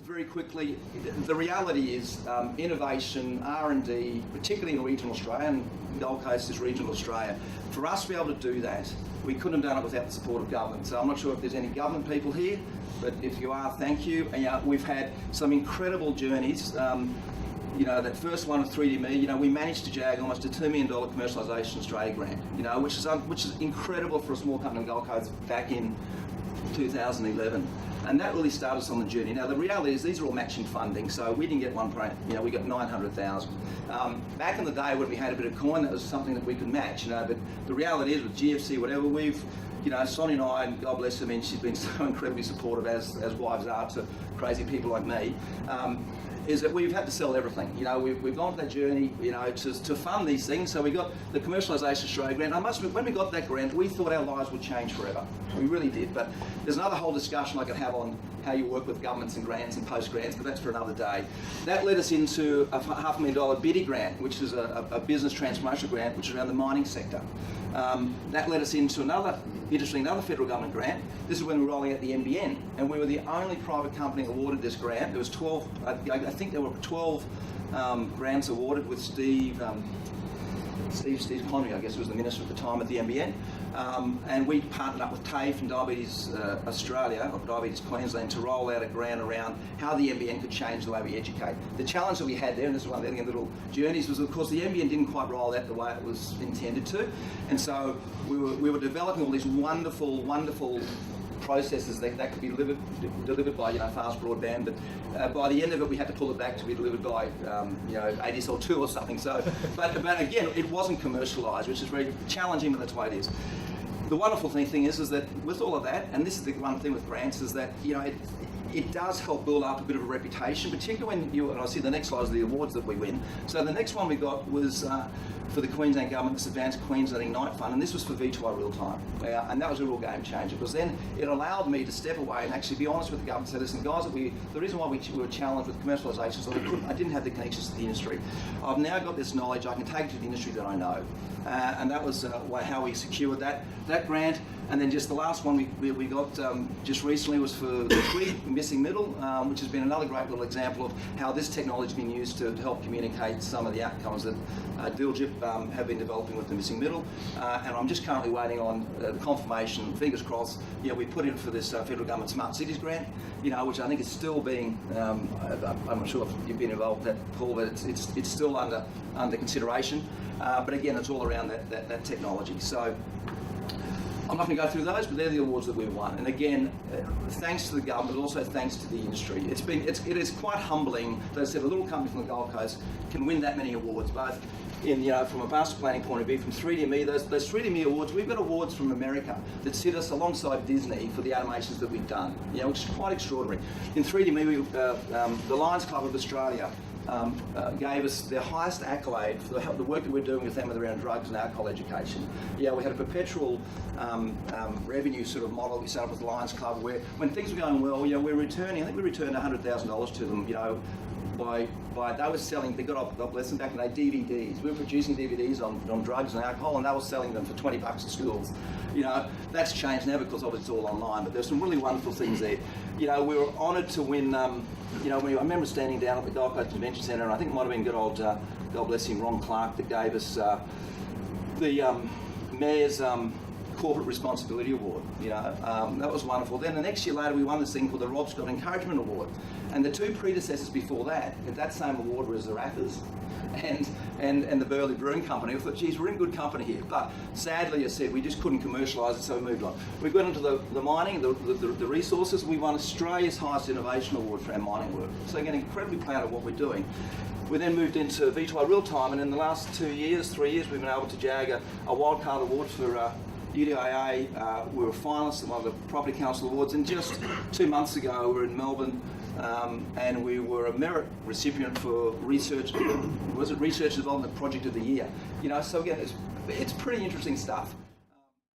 Very quickly, the reality is innovation, R&D, particularly in regional Australia, and Gold Coast is regional Australia, for us to be able to do that, we couldn't have done it without the support of government. So I'm not sure if there's any government people here, but if you are, thank you. And, we've had some incredible journeys. That first one with 3DMe, we managed to jag almost a $2 million commercialisation Australia grant, which is incredible for a small company in Gold Coast back in 2011. And that really started us on the journey. Now, the reality is these are all matching funding, so we didn't get one grant, we got 900,000. Back in the day when we had a bit of coin, that was something that we could match, but the reality is with GFC, whatever, we've, Sonia and I, and God bless her, she's been so incredibly supportive, as wives are to crazy people like me, is that we've had to sell everything. We've gone to that journey, to fund these things. So we got the Commercialisation Australia grant. I must admit, when we got that grant, we thought our lives would change forever. We really did. But there's another whole discussion I could have on how you work with governments and grants and post grants, but that's for another day. That led us into a $500,000 V2i Grant, which is a business transformation grant, which is around the mining sector. That led us into another federal government grant. This is when we were rolling out the NBN, and we were the only private company awarded this grant. There was 12, I think there were 12 grants awarded with Steve Connery, I guess, was the minister at the time at the NBN. And we partnered up with TAFE and Diabetes Australia, or Diabetes Queensland, to roll out a grant around how the NBN could change the way we educate. The challenge that we had there, and this is one of the little journeys, was of course the NBN didn't quite roll out the way it was intended to. And so we were developing all these wonderful processes that could be delivered by fast broadband, but by the end of it we had to pull it back to be delivered by ADSL 2 or something. So, but again, it wasn't commercialised, which is very challenging, but that's why it is. The wonderful thing is that with all of that, and this is the one thing with grants, is that it does help build up a bit of a reputation, particularly when and I see the next slide is the awards that we win. So the next one we got was for the Queensland Government, this Advanced Queensland Ignite Fund, and this was for V2i Real Time. And that was a real game changer, because then it allowed me to step away and actually be honest with the government and say, listen guys, the reason why we were challenged with commercialisation is that I didn't have the connections to the industry. I've now got this knowledge, I can take it to the industry that I know. And that was how we secured that grant. And then just the last one we got just recently was for the Twig Missing Middle, which has been another great little example of how this technology has been used to help communicate some of the outcomes that DILGIP have been developing with the Missing Middle. And I'm just currently waiting on the confirmation, fingers crossed. We put in for this federal government Smart Cities grant, which I think is still being, I'm not sure if you've been involved with that, Paul, but it's still under consideration. But again, it's all around that technology. So I'm not going to go through those, but they're the awards that we've won. And again, thanks to the government, but also thanks to the industry. It is quite humbling that, as I said, a little company from the Gold Coast can win that many awards, both in, from a master planning point of view, from 3DMe, those 3DMe awards. We've got awards from America that sit us alongside Disney for the animations that we've done, which is quite extraordinary. In 3DMe, the Lions Club of Australia gave us their highest accolade for the work that we're doing with them around drugs and alcohol education. We had a perpetual revenue sort of model we set up with the Lions Club, where when things were going well, we're returning, I think we returned $100,000 to them, by they were selling, they got, God bless them, back in the day, DVDs. We were producing DVDs on drugs and alcohol, and they were selling them for $20 at schools. That's changed now because obviously it's all online, but there's some really wonderful things there. We were honoured to win, I remember standing down at the Gold Coast Convention Centre, and I think it might have been good old, God bless him, Ron Clark, that gave us the Mayor's Corporate Responsibility Award. That was wonderful. Then the next year later, we won this thing called the Rob Scott Encouragement Award. And the two predecessors before that, at that same award, was the Rathers and the Burley Brewing Company. We thought, geez, we're in good company here. But sadly, as I said, we just couldn't commercialise it, so we moved on. We got into the mining, the resources. We won Australia's highest innovation award for our mining work. So again, incredibly proud of what we're doing. We then moved into V2i Real Time, and in the last 3 years, we've been able to jag a wildcard award for UDIA. We were finalists at one of the Property Council Awards, and just 2 months ago we were in Melbourne, and we were a merit recipient for Research Development Project of the Year. So again, it's pretty interesting stuff.